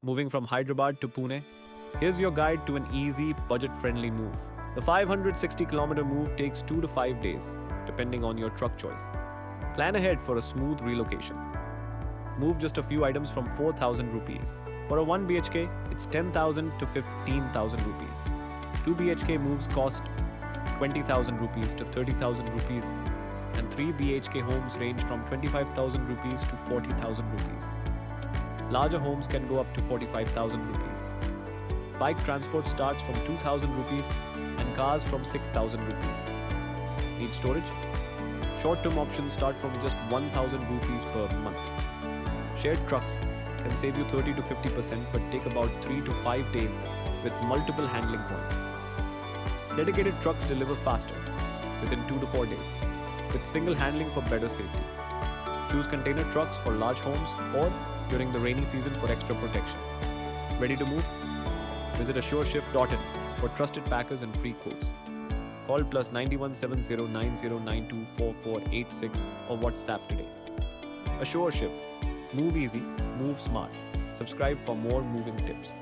Moving from Hyderabad to Pune, here's your guide to an easy, budget friendly move. The 560-kilometer move takes 2 to 5 days, depending on your truck choice. Plan ahead for a smooth relocation. Move just a few items from 4,000 rupees. For a 1 BHK, it's 10,000 to 15,000 rupees. 2 BHK moves cost 20,000 rupees to 30,000 rupees, and 3 BHK homes range from 25,000 rupees to 40,000 rupees. Larger homes can go up to 45,000 rupees. Bike transport starts from 2,000 rupees and cars from 6,000 rupees. Need storage? Short-term options start from just 1,000 rupees per month. Shared trucks can save you 30 to 50% but take about 3 to 5 days with multiple handling points. Dedicated trucks deliver faster, within 2 to 4 days, with single handling for better safety. Choose container trucks for large homes or during the rainy season for extra protection. Ready to move? Visit AssureShift.in for trusted packers and free quotes. Call plus 917090924486 or WhatsApp today. AssureShift. Move easy, move smart. Subscribe for more moving tips.